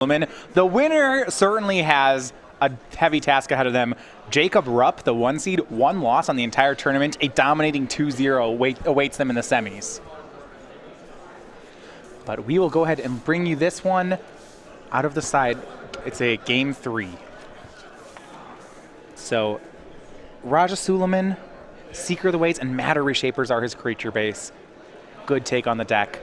The winner certainly has a heavy task ahead of them. Jacob Rupp, the 1 seed, 1 loss on the entire tournament. A dominating 2-0 awaits them in the semis. But we will go ahead and bring you this one out of the side. It's a game 3. So Raja Sulaiman, Seeker of the Ways, and Matter Reshapers are his creature base. Good take on the deck.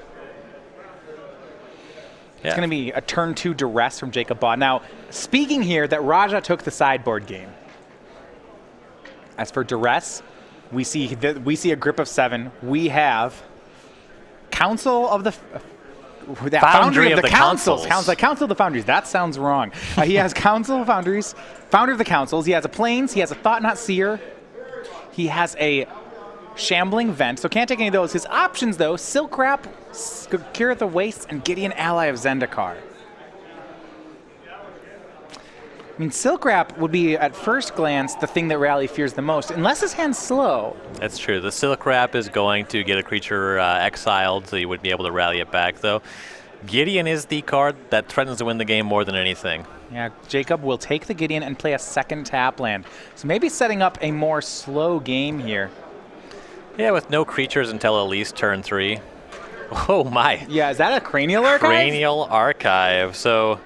It's going to be a turn 2 duress from Jacob Baugh. Now, speaking here that Raja took the sideboard game. As for duress, we see a grip of 7. We have Council of the Foundry of the Councils. Council of the Foundries. That sounds wrong. He has Council of Foundries, Founder of the Councils. He has a Plains. He has a Thought Not Seer. He has a Shambling Vent, so can't take any of those. His options, though, Silk Wrap, Cure the Wastes, and Gideon Ally of Zendikar. I mean, Silk Wrap would be, at first glance, the thing that Rally fears the most, unless his hand's slow. That's true. The Silk Wrap is going to get a creature exiled, so you would be able to rally it back, though. Gideon is the card that threatens to win the game more than anything. Yeah, Jacob will take the Gideon and play a second tap land. So maybe setting up a more slow game here. Yeah, with no creatures until at least turn 3. Oh my. Yeah, is that a Cranial Archive? Cranial Archive. So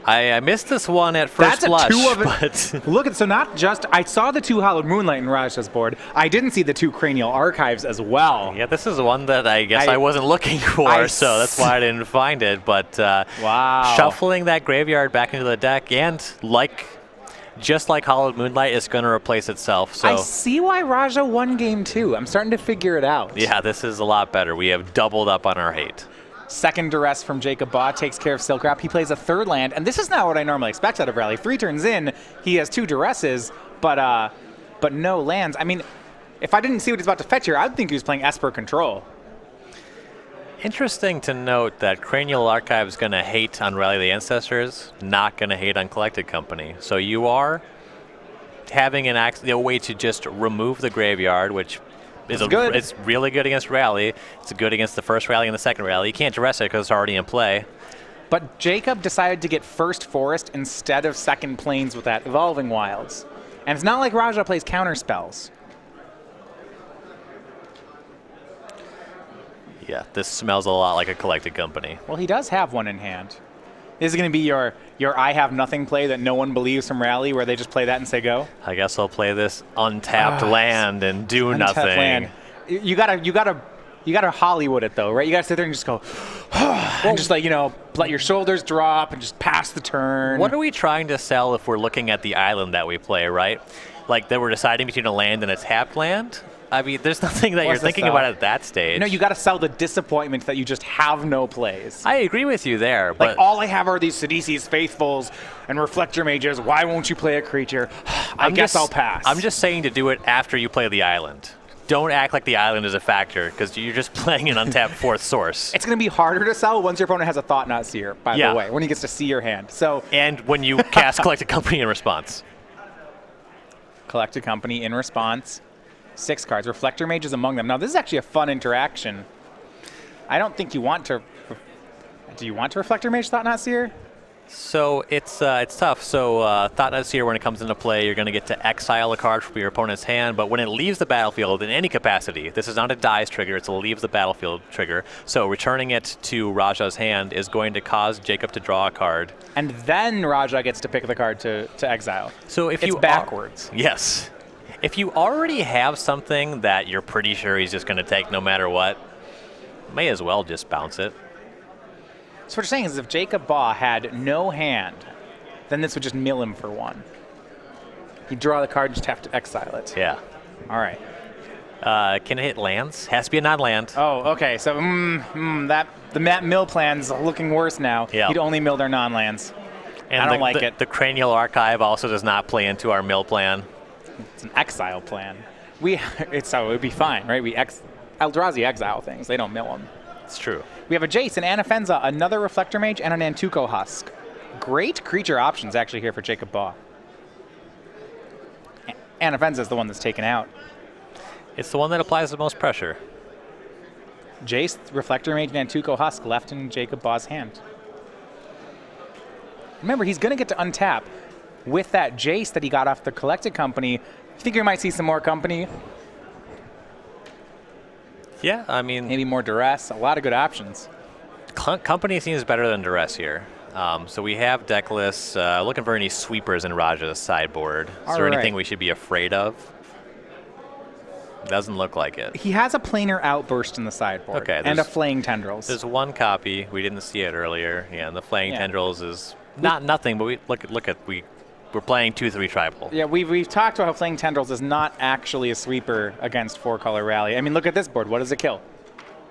I missed this one at first blush. But look at, so not just, I saw the 2 Hallowed Moonlight in Raja's board. I didn't see the 2 Cranial Archives as well. Yeah, this is one that I guess I wasn't looking for, so that's why I didn't find it. But wow. Shuffling that graveyard back into the deck, and just like Hallowed Moonlight, it's going to replace itself. So I see why Raja won game 2. I'm starting to figure it out. Yeah, this is a lot better. We have doubled up on our hate. Second duress from Jacob Baugh takes care of Silk Wrap. He plays a 3rd land, and this is not what I normally expect out of Rally. 3 turns in, he has 2 duresses, but no lands. I mean, if I didn't see what he's about to fetch here, I'd think he was playing Esper Control. Interesting to note that Cranial Archive is going to hate on Rally the Ancestors, not going to hate on Collected Company. So you are having a way to just remove the graveyard, which is good. It's really good against Rally. It's good against the first Rally and the second Rally. You can't duress it because it's already in play. But Jacob decided to get first Forest instead of second Plains with that Evolving Wilds. And it's not like Raja plays counter spells. Yeah, this smells a lot like a Collected Company. Well, he does have one in hand. This is going to be your I have nothing play that no one believes from Rally, where they just play that and say go. I guess I'll play this untapped land and do nothing. Land. You gotta Hollywood it though, right? You gotta sit there and just go, and just let your shoulders drop and just pass the turn. What are we trying to sell if we're looking at the island that we play, right? Like that we're deciding between a land and a tapped land? I mean, there's nothing that you're thinking about at that stage. No, you got to sell the disappointment that you just have no plays. I agree with you there. But like, all I have are these Sidisi's Faithfuls and Reflector Mages. Why won't you play a creature? I guess I'll pass. I'm just saying to do it after you play the island. Don't act like the island is a factor, because you're just playing an untapped 4th source. It's going to be harder to sell once your opponent has a Thought Not Seer, by the way, when he gets to see your hand. And when you cast Collected Company in response. Collected Company in response. 6 cards. Reflector Mage is among them. Now, this is actually a fun interaction. I don't think you want to... Do you want to Reflector Mage Thought Not Seer? So it's tough. So Thought Not Seer, when it comes into play, you're going to get to exile a card from your opponent's hand, but when it leaves the battlefield in any capacity, this is not a dies trigger, it's a leaves the battlefield trigger. So returning it to Raja's hand is going to cause Jacob to draw a card. And then Raja gets to pick the card to exile. So if it's backwards. Yes. If you already have something that you're pretty sure he's just going to take no matter what, may as well just bounce it. So what you're saying is if Jacob Baugh had no hand, then this would just mill him for 1. He'd draw the card and just have to exile it. Yeah. All right. Can it hit lands? Has to be a non-land. Oh, okay. So that mill plan's looking worse now. Yeah. He'd only mill their non-lands. And I don't like it. The Cranial Archive also does not play into our mill plan. It's an exile plan. So it would be fine, right? Eldrazi exile things. They don't mill them. It's true. We have a Jace, an Anafenza, another Reflector Mage, and an Nantuko Husk. Great creature options actually here for Jacob Baugh. Anafenza is the one that's taken out. It's the one that applies the most pressure. Jace, Reflector Mage, Nantuko Husk left in Jacob Baugh's hand. Remember, he's going to get to untap with that Jace that he got off the Collected Company. You think we might see some more company? Yeah, I mean... Maybe more duress. A lot of good options. Company seems better than duress here. So we have deck lists. Looking for any sweepers in Raja's sideboard. Is there anything we should be afraid of? Doesn't look like it. He has a planar outburst in the sideboard. Okay, and a flaying tendrils. There's one copy. We didn't see it earlier. Yeah, and the flaying tendrils is not nothing, but we're playing 2/3 tribal. Yeah, we've talked about how flaying tendrils is not actually a sweeper against 4-color rally. I mean, look at this board. What does it kill?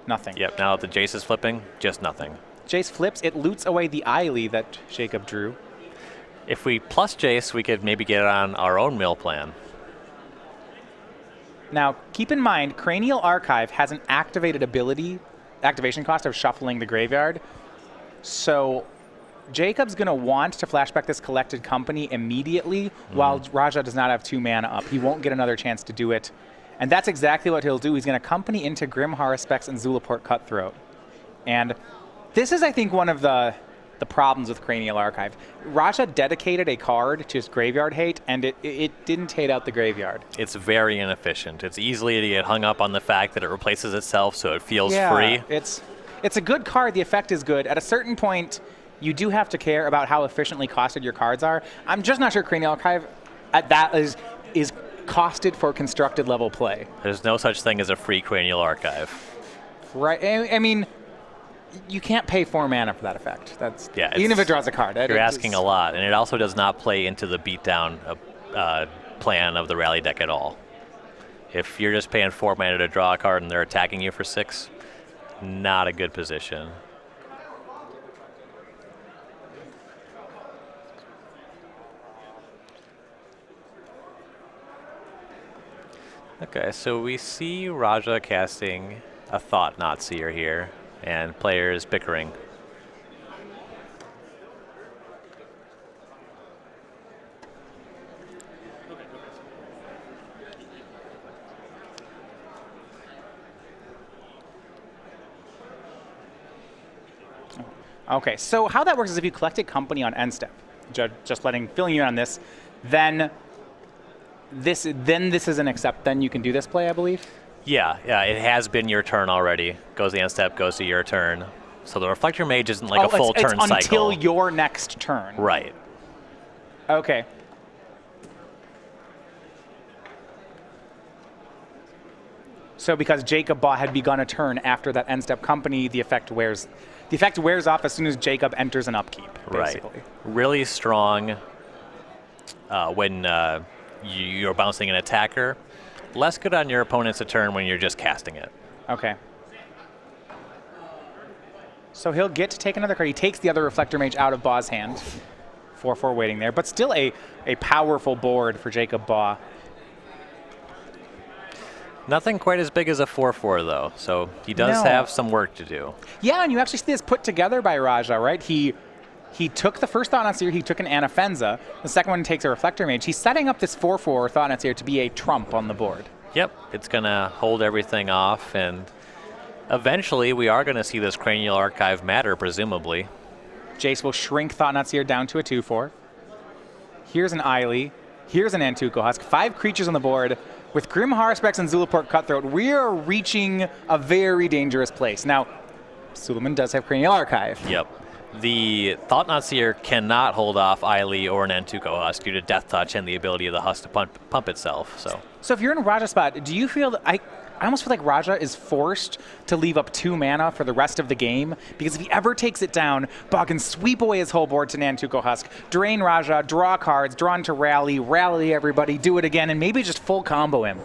Nothing. Yep. Now that the Jace is flipping, just nothing. Jace flips. It loots away the Eiley that Jacob drew. If we plus Jace, we could maybe get it on our own mill plan. Now, keep in mind, Cranial Archive has an activation cost of shuffling the graveyard. So Jacob's going to want to flashback this Collected Company immediately while Raja does not have 2 mana up. He won't get another chance to do it. And that's exactly what he'll do. He's going to company into Grim Haruspex and Zulaport Cutthroat. And this is, I think, one of the problems with Cranial Archive. Raja dedicated a card to his graveyard hate, and it didn't hate out the graveyard. It's very inefficient. It's easily to get hung up on the fact that it replaces itself, so it feels Yeah, free. It's a good card. The effect is good. At a certain point, you do have to care about how efficiently costed your cards are. I'm just not sure Cranial Archive at that is costed for constructed level play. There's no such thing as a free Cranial Archive. Right. I mean, you can't pay 4 mana for that effect. That's even if it draws a card. You're asking a lot, and it also does not play into the beatdown plan of the rally deck at all. If you're just paying 4 mana to draw a card and they're attacking you for 6, not a good position. Okay, so we see Raja casting a Thought-Knot Seer here, and players bickering. Okay, so how that works is if you Collected Company on end step, just filling you in on this, then this is an accept. Then you can do this play, I believe. Yeah, it has been your turn already. Goes the end step, goes to your turn. So the Reflector Mage isn't like a full turn cycle. Until your next turn. Right. Okay. So because Jacob Baugh had begun a turn after that end step company, the effect wears off as soon as Jacob enters an upkeep. Basically. Right. Really strong when you're bouncing an attacker. Less good on your opponent's turn when you're just casting it. Okay. So he'll get to take another card. He takes the other Reflector Mage out of Baugh's hand. 4/4 waiting there, but still a powerful board for Jacob Baugh. Nothing quite as big as a 4/4 though, so he does have some work to do. Yeah, and you actually see this put together by Raja, right? He took the first Thought-Knot Seer, he took an Anafenza. The second one takes a Reflector Mage. He's setting up this 4/4 Thought-Knot Seer to be a trump on the board. Yep, it's going to hold everything off, and eventually we are going to see this Cranial Archive matter, presumably. Jace will shrink Thought-Knot Seer down to a 2/4. Here's an Eiley. Here's an Antuco Husk. 5 creatures on the board. With Grim Haruspex and Zulaport Cutthroat, we are reaching a very dangerous place. Now, Sulaiman does have Cranial Archive. Yep. The Thought-Knot Seer cannot hold off Eiley or an Antuco Husk due to Death Touch and the ability of the Husk to pump itself. So if you're in Raja's spot, do you feel that I almost feel like Raja is forced to leave up 2 mana for the rest of the game, because if he ever takes it down, Baugh can sweep away his whole board to Nantuko Husk, drain Raja, draw cards, draw into rally everybody, do it again, and maybe just full combo him.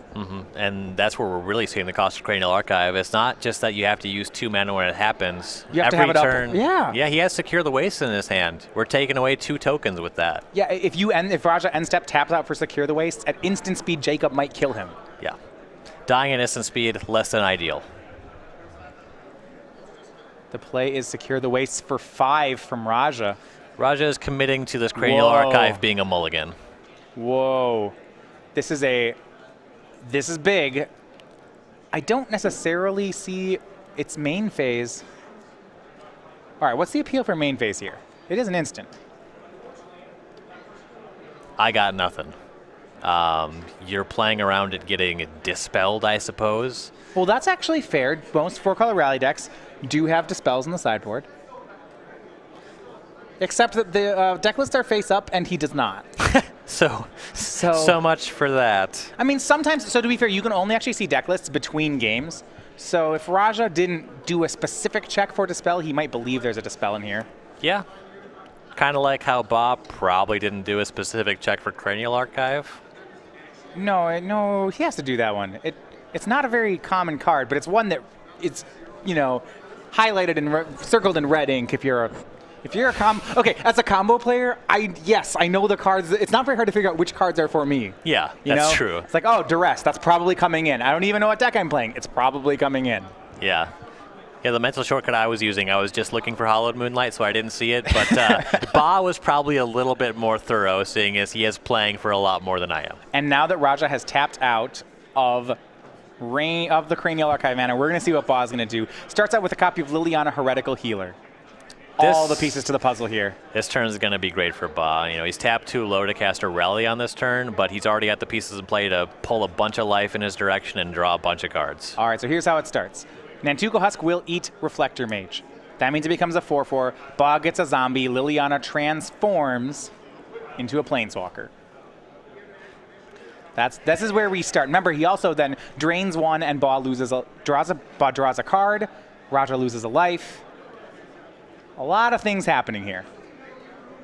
And that's where we're really seeing the cost of Cranial Archive. It's not just that you have to use 2 mana when it happens. You have Every to have it turn, up. Yeah, he has Secure the Waste in his hand. We're taking away 2 tokens with that. Yeah, if Raja end step taps out for Secure the Waste, at instant speed, Jacob might kill him. Yeah. Dying at instant speed, less than ideal. The play is Secure the Waste for 5 from Raja. Raja is committing to this Cranial Archive being a mulligan. Whoa. This is big. I don't necessarily see its main phase. All right, what's the appeal for main phase here? It is an instant. I got nothing. You're playing around it getting dispelled, I suppose. Well, that's actually fair. Most 4-color rally decks do have dispels on the sideboard. Except that the deck lists are face up, and he does not. So much for that. I mean, sometimes, so to be fair, you can only actually see deck lists between games. So if Raja didn't do a specific check for dispel, he might believe there's a dispel in here. Yeah. Kind of like how Baugh probably didn't do a specific check for Cranial Archive. No, he has to do that one. It's not a very common card, but it's one that it's, highlighted and circled in red ink if you're a as a combo player, I know the cards. It's not very hard to figure out which cards are for me. Yeah, that's true. It's like, oh, Duress, that's probably coming in. I don't even know what deck I'm playing. It's probably coming in. Yeah. Yeah, the mental shortcut I was using, I was just looking for Hollowed Moonlight, so I didn't see it. But Baugh was probably a little bit more thorough, seeing as he is playing for a lot more than I am. And now that Raja has tapped out of the Cranial Archive mana, we're going to see what Baugh is going to do. Starts out with a copy of Liliana Heretical Healer. All the pieces to the puzzle here. This turn is going to be great for Baugh. He's tapped too low to cast a rally on this turn, but he's already got the pieces in play to pull a bunch of life in his direction and draw a bunch of cards. All right, so here's how it starts. Nantuko Husk will eat Reflector Mage. That means it becomes a 4/4. Baugh gets a zombie. Liliana transforms into a Planeswalker. This is where we start. Remember, he also then drains one, and Baugh draws a card. Raja loses a life. A lot of things happening here.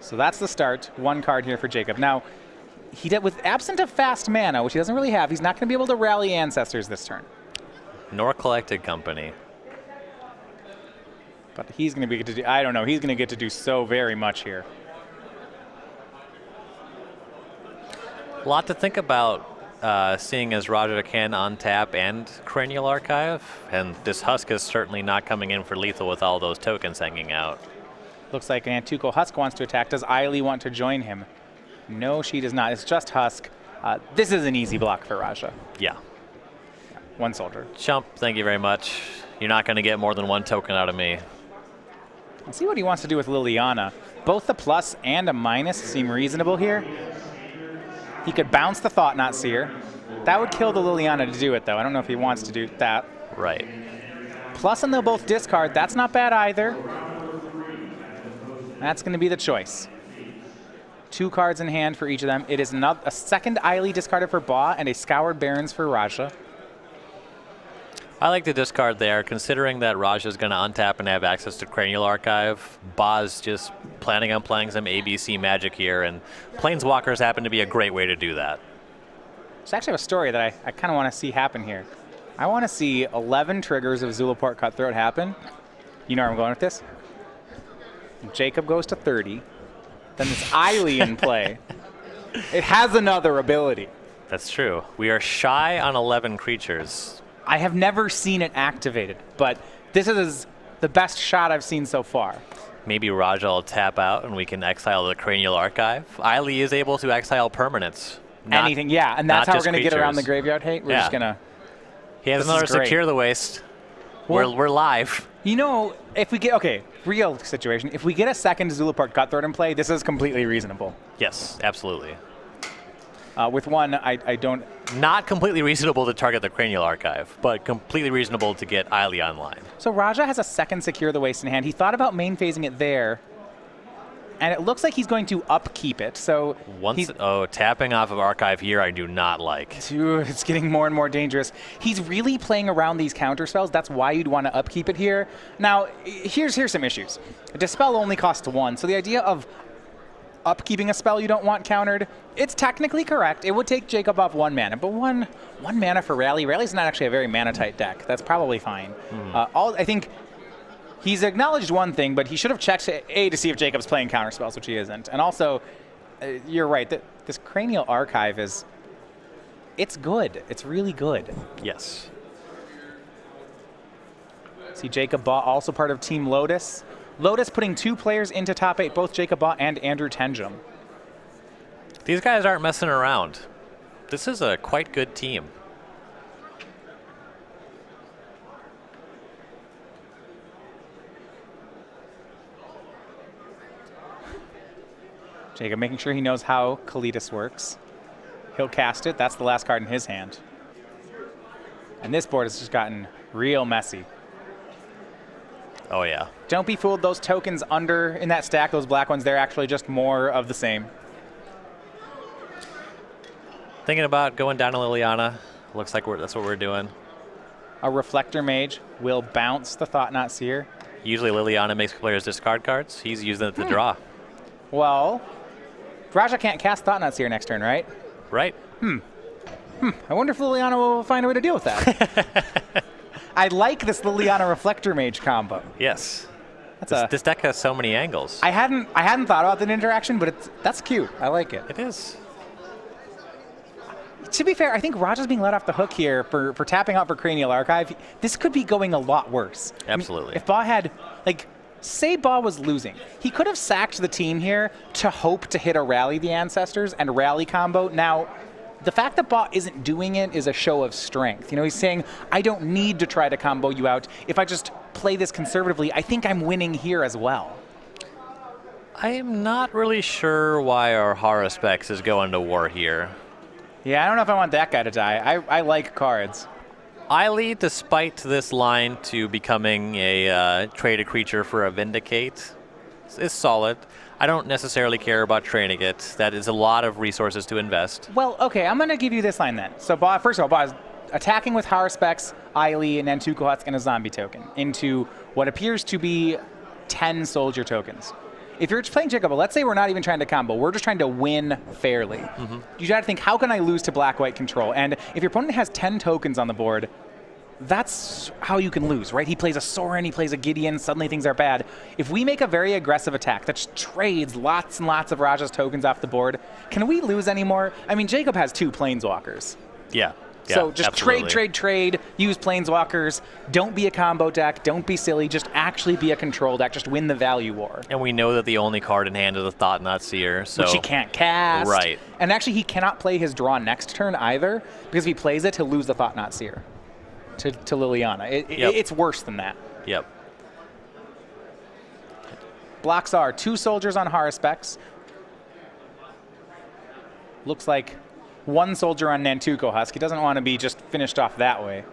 So that's the start. One card here for Jacob. Now, with absent of fast mana, which he doesn't really have, he's not going to be able to rally Ancestors this turn. Nor Collected Company. But he's going to get to do, I don't know, he's going to get to do so very much here. A lot to think about, seeing as Raja can untap and Cranial Archive, and this Husk is certainly not coming in for lethal with all those tokens hanging out. Looks like Nantuko Husk wants to attack. Does Eiley want to join him? No, she does not. It's just Husk. This is an easy block for Raja. Yeah. One soldier. Chump, thank you very much. You're not going to get more than one token out of me. Let's see what he wants to do with Liliana. Both the plus and a minus seem reasonable here. He could bounce the Thought Knot Seer. That would kill the Liliana to do it, though. I don't know if he wants to do that. Right. Plus, and they'll both discard. That's not bad either. That's going to be the choice. 2 cards in hand for each of them. It is a second Eiley discarded for Baugh and a Scoured Barrens for Raja. I like the discard there, considering that Raja's going to untap and have access to Cranial Archive. Baugh's just planning on playing some ABC Magic here, and Planeswalkers happen to be a great way to do that. It's actually a story that I kind of want to see happen here. I want to see 11 triggers of Zulaport Cutthroat happen. You know where I'm going with this? Jacob goes to 30. Then this Eiley in play. It has another ability. That's true. We are shy on 11 creatures. I have never seen it activated, but this is the best shot I've seen so far. Maybe Raja will tap out and we can exile the Cranial Archive. Eiley is able to exile permanents. Anything, yeah, and that's how we're going to get around the graveyard hate. We're just going to... He has another Secure the Waste. Well, we're live. If we get... Okay, real situation. If we get a second Zulaport Cutthroat in play, this is completely reasonable. Yes, absolutely. With one, I don't... Not completely reasonable to target the Cranial Archive, but completely reasonable to get Eiley online. So Raja has a second Secure the Waste in hand. He thought about main phasing it there, and it looks like he's going to upkeep it. So tapping off of Archive here I do not like. Dude, it's getting more and more dangerous. He's really playing around these counter spells. That's why you'd want to upkeep it here. Now, here's some issues. Dispel only costs 1, so the idea of upkeeping a spell you don't want countered, it's technically correct. It would take Jacob off 1 mana, but one mana for Rally. Rally's not actually a very mana-tight deck. That's probably fine. I think he's acknowledged one thing, but he should have checked to see if Jacob's playing counter spells, which he isn't. And also, you're right, this Cranial Archive it's good. It's really good. Yes. See Jacob Baugh, also part of Team Lotus. Lotus putting 2 players into top 8, both Jacob Baugh and Andrew Tenjum. These guys aren't messing around. This is a quite good team. Jacob making sure he knows how Kalitas works. He'll cast it. That's the last card in his hand. And this board has just gotten real messy. Oh, yeah. Don't be fooled. Those tokens under in that stack, those black ones, they're actually just more of the same. Thinking about going down to Liliana. Looks like that's what we're doing. A Reflector Mage will bounce the Thought-Knot Seer. Usually Liliana makes players discard cards. He's using it to draw. Well, Raja can't cast Thought-Knot Seer next turn, right? Right. I wonder if Liliana will find a way to deal with that. I like this Liliana Reflector Mage combo. Yes. That's This deck has so many angles. I hadn't thought about that interaction, but that's cute. I like it. It is. To be fair, I think Raja's being let off the hook here for tapping out for Cranial Archive. This could be going a lot worse. Absolutely. I mean, if Baugh had, say Baugh was losing, he could have sacked the team here to hope to hit a Rally the Ancestors and Rally combo. Now, the fact that Baugh isn't doing it is a show of strength. You know, he's saying, I don't need to try to combo you out. If I just play this conservatively, I think I'm winning here as well. I am not really sure why our Haruspex is going to war here. Yeah, I don't know if I want that guy to die. I like cards. I lead despite this line to becoming a trade a creature for a Vindicate. It's solid. I don't necessarily care about trading it. That is a lot of resources to invest. Well, okay, I'm going to give you this line then. So, Baugh, first of all, Baugh is attacking with Haruspex, Eiley, and Nantuko Husk, and a zombie token into what appears to be 10 soldier tokens. If you're playing Jacob, let's say we're not even trying to combo. We're just trying to win fairly. You got to think, how can I lose to black-white control? And if your opponent has 10 tokens on the board, that's how you can lose, right? He plays a Sorin, he plays a Gideon, suddenly things are bad. If we make a very aggressive attack that just trades lots and lots of Raja's tokens off the board, can we lose anymore? I mean, Jacob has 2 Planeswalkers. Yeah. So just absolutely. trade, use Planeswalkers. Don't be a combo deck. Don't be silly. Just actually be a control deck. Just win the value war. And we know that the only card in hand is the Thought-Knot Seer. So Which he can't cast. Right. And actually, he cannot play his draw next turn either, because if he plays it, he'll lose the Thought-Knot Seer to Liliana. It's worse than that. Yep. Blocks are 2 soldiers on Haruspex. Looks like 1 soldier on Nantuko Husk. He doesn't want to be just finished off that way.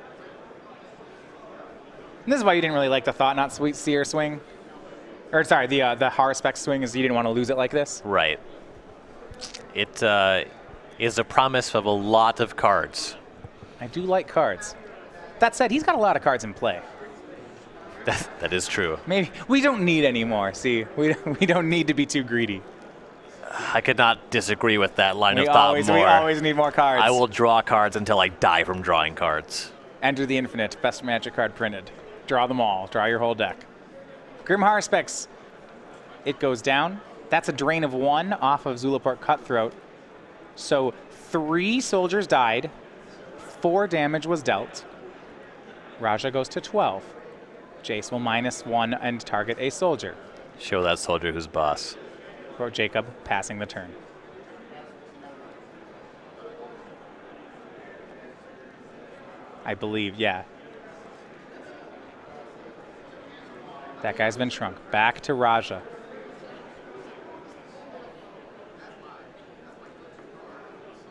And this is why you didn't really like the Thought-Knot Seer swing. Or sorry, the Haruspex swing is you didn't want to lose it like this. Right. It is a promise of a lot of cards. I do like cards. That said, he's got a lot of cards in play. That is true. Maybe we don't need any more. See, we don't need to be too greedy. I could not disagree with that line of thought more. We always need more cards. I will draw cards until I die from drawing cards. Enter the Infinite, best Magic card printed. Draw them all. Draw your whole deck. Grim Haruspex. It goes down. That's a drain of 1 off of Zulaport Cutthroat. So 3 soldiers died. 4 damage was dealt. Raja goes to 12. Jace will -1 and target a soldier. Show that soldier who's boss. Wrote Jacob, passing the turn. I believe, yeah. That guy's been shrunk. Back to Raja.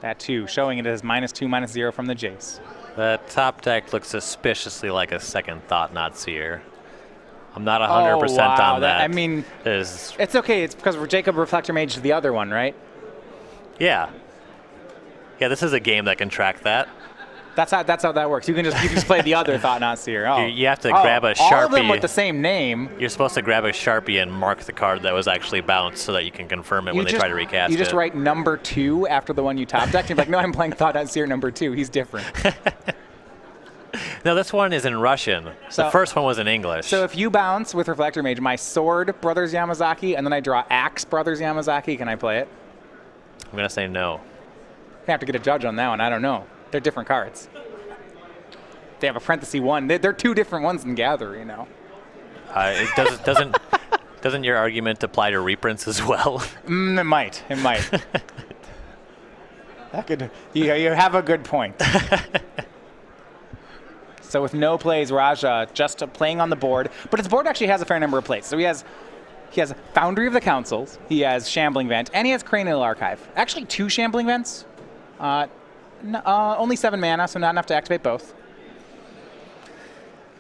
That 2, showing it as -2, -0 from the Jace. The top deck looks suspiciously like a second Thought-Knot Seer. I'm not 100% on that. I mean, it's okay. It's because Jacob Reflector Mage is the other one, right? Yeah. Yeah, this is a game that can track that. That's how that works. You can just play the other Thought-Knot Seer. Oh. You have to grab a Sharpie. All of them with the same name. You're supposed to grab a Sharpie and mark the card that was actually bounced so that you can confirm it when they try to recast it. You just write number 2 after the one you top decked. You're like, no, I'm playing Thought-Knot Seer number 2. He's different. No, this one is in Russian. The first one was in English. So if you bounce with Reflector Mage, my Sword Brothers Yamazaki, and then I draw Axe Brothers Yamazaki, can I play it? I'm going to say no. I have to get a judge on that one. I don't know. They're different cards. They have a parenthesis 1. They're 2 different ones in Gather, you know. Doesn't your argument apply to reprints as well? It might. It might. You have a good point. So with no plays, Raja just playing on the board. But his board actually has a fair number of plays. So he has He has Foundry of the Councils, he has Shambling Vent, and he has Cranial Archive. Actually, 2 Shambling Vents. Only 7 mana, so not enough to activate both.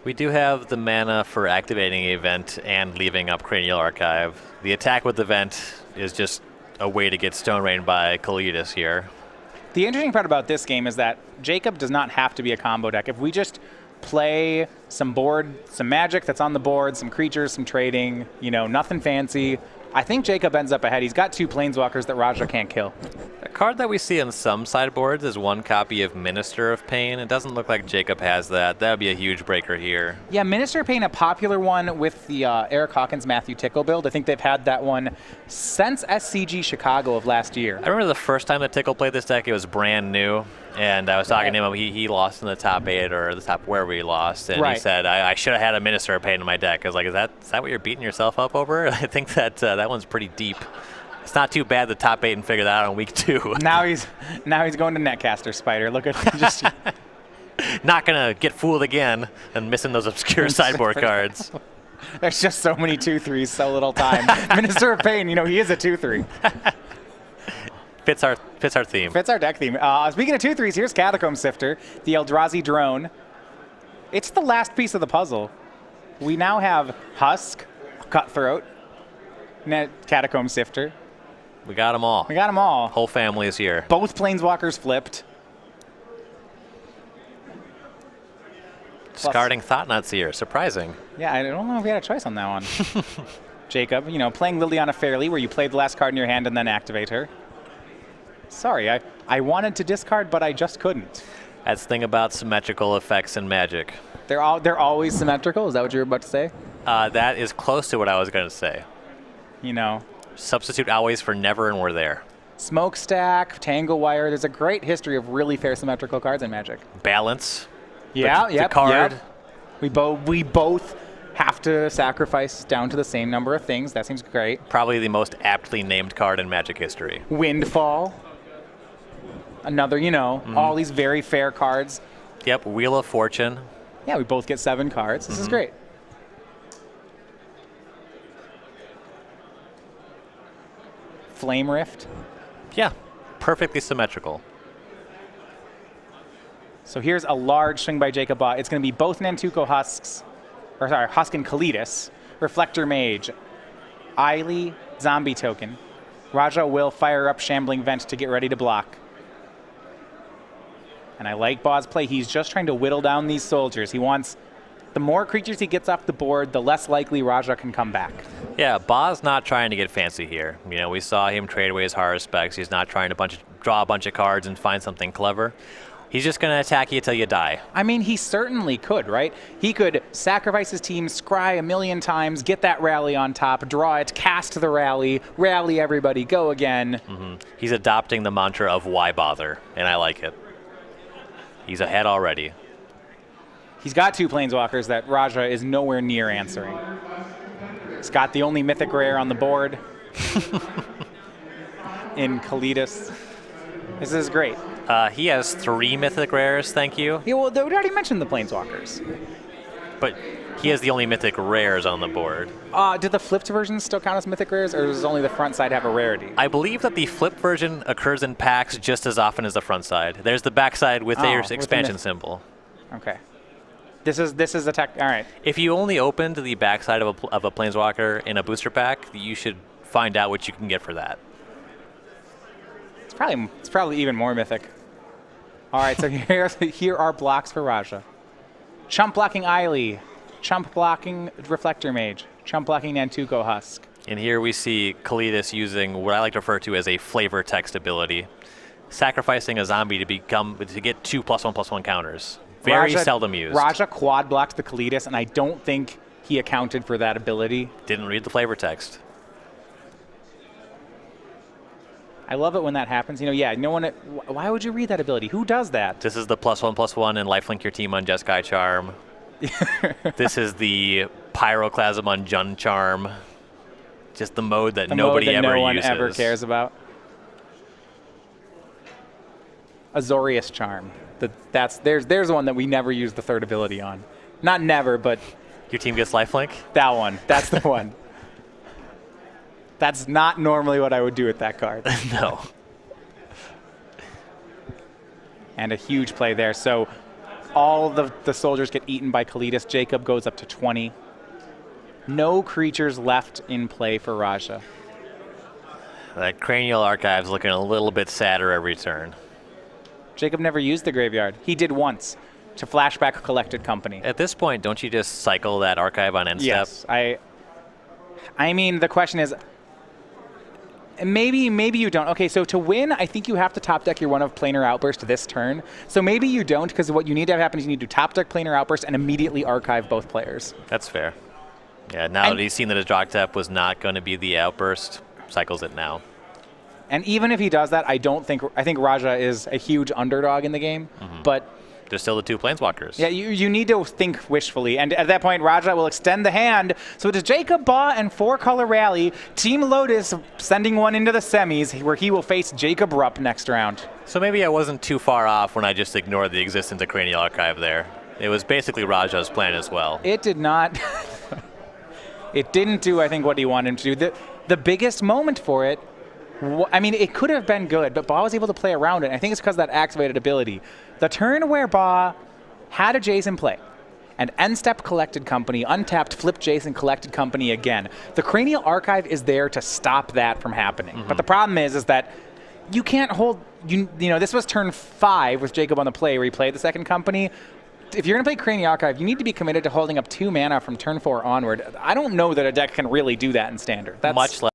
We do have the mana for activating a vent and leaving up Cranial Archive. The attack with the vent is just a way to get Stone Rain by Kalidas here. The interesting part about this game is that Jacob does not have to be a combo deck. If we just play some magic that's on the board, some creatures, some trading, nothing fancy, I think Jacob ends up ahead. He's got 2 Planeswalkers that Raja can't kill. A card that we see on some sideboards is 1 copy of Minister of Pain. It doesn't look like Jacob has that. That would be a huge breaker here. Yeah, Minister of Pain, a popular one with the Eric Hawkins, Matthew Tickle build. I think they've had that one since SCG Chicago of last year. I remember the first time that Tickle played this deck, it was brand new. And I was talking to him, he lost in the top 8 or the top where we lost. And he said, I should have had a Minister of Pain in my deck. I was like, is that what you're beating yourself up over? I think that that one's pretty deep. It's not too bad the top 8 and figure that out on week 2. Now he's going to Netcaster Spider. Look at just not gonna get fooled again and missing those obscure sideboard cards. There's just so many 2/3s, so little time. Minister of Pain, he is a 2/3. Fits our theme. Fits our deck theme. Speaking of 2/3s, here's Catacomb Sifter, the Eldrazi drone. It's the last piece of the puzzle. We now have Husk, Cutthroat, Catacomb Sifter. We got them all. We got them all. Whole family is here. Both Planeswalkers flipped. Discarding Thought-Knot here. Surprising. Yeah, I don't know if we had a choice on that one. Jacob, playing Liliana fairly, where you play the last card in your hand and then activate her. Sorry, I wanted to discard, but I just couldn't. That's the thing about symmetrical effects in Magic. They're always symmetrical? Is that what you were about to say? That is close to what I was going to say. Substitute always for never and we're there. Smokestack, Tangle Wire. There's a great history of really fair symmetrical cards in Magic. Balance. The card. Yep. We both have to sacrifice down to the same number of things. That seems great. Probably the most aptly named card in Magic history. Windfall. Another, all these very fair cards. Yep, Wheel of Fortune. Yeah, we both get 7 cards. This is great. Flame Rift. Yeah, perfectly symmetrical. So here's a large swing by Jacob Baugh. It's going to be both Nantuko Husks, Husk and Kalidas, Reflector Mage, Eiley, Zombie Token. Raja will fire up Shambling Vent to get ready to block. And I like Baugh's play. He's just trying to whittle down these soldiers. He wants the more creatures he gets off the board, the less likely Raja can come back. Yeah, Baugh's not trying to get fancy here. We saw him trade away his horror specs. He's not trying to draw a bunch of cards and find something clever. He's just going to attack you till you die. I mean, he certainly could, right? He could sacrifice his team, scry a million times, get that rally on top, draw it, cast the rally everybody, go again. He's adopting the mantra of why bother, and I like it. He's ahead already. He's got 2 Planeswalkers that Raja is nowhere near answering. He's got the only Mythic Rare on the board in Kalidas. This is great. He has 3 Mythic Rares, thank you. Yeah, well, we already mentioned the Planeswalkers. But he has the only Mythic Rares on the board. Did the flipped versions still count as Mythic Rares, or does only the front side have a rarity? I believe that the flipped version occurs in packs just as often as the front side. There's the back side with their expansion symbol. Okay. This is a tech. All right. If you only opened the backside of a Planeswalker in a booster pack, you should find out what you can get for that. It's probably even more mythic. All right, so here are blocks for Raja. Chump blocking Eiley, chump blocking Reflector Mage, chump blocking Nantuko Husk. And here we see Kalidas using what I like to refer to as a flavor text ability, sacrificing a zombie to get 2+1/+1 counters. Very seldom used. Raja quad blocked the Kalidas, and I don't think he accounted for that ability. Didn't read the flavor text. I love it when that happens. No one. Why would you read that ability? Who does that? This is the +1/+1 and lifelink your team on Jeskai Charm. This is the Pyroclasm on Jund Charm. Just the mode that nobody ever uses. No one ever cares about. Azorius Charm. There's one that we never use the 3rd ability on. Not never, but your team gets lifelink? That one. That's the one. That's not normally what I would do with that card. No. And a huge play there. So all the soldiers get eaten by Kalidas. Jacob goes up to 20. No creatures left in play for Raja. That Cranial Archive's looking a little bit sadder every turn. Jacob never used the graveyard. He did once to flashback Collected Company. At this point, don't you just cycle that archive on end step? Yes. I mean, the question is, maybe you don't. Okay, so to win, I think you have to top deck your one of Planar Outburst this turn. So maybe you don't, because what you need to have happen is you need to top deck Planar Outburst and immediately archive both players. That's fair. Yeah, now that he's seen that his draw step was not going to be the outburst, cycles it now. And even if he does that, I think Raja is a huge underdog in the game, but there's still the 2 Planeswalkers. yeah, you need to think wishfully. And at that point, Raja will extend the hand. So it's Jacob, Baugh, and 4-color Rally. Team Lotus sending one into the semis, where he will face Jacob Rupp next round. So maybe I wasn't too far off when I just ignored the existence of Cranial Archive there. It was basically Raja's plan as well. It did not. It didn't do, I think, what he wanted him to do. The biggest moment for it, I mean, it could have been good, but Baugh was able to play around it. I think it's because of that activated ability. The turn where Baugh had a Jason play, and end-step Collected Company, untapped, flip Jason, Collected Company again. The Cranial Archive is there to stop that from happening. But the problem is that you can't hold, you know, this was turn 5 with Jacob on the play where he played the second Company. If you're going to play Cranial Archive, you need to be committed to holding up 2 mana from turn 4 onward. I don't know that a deck can really do that in Standard. Much less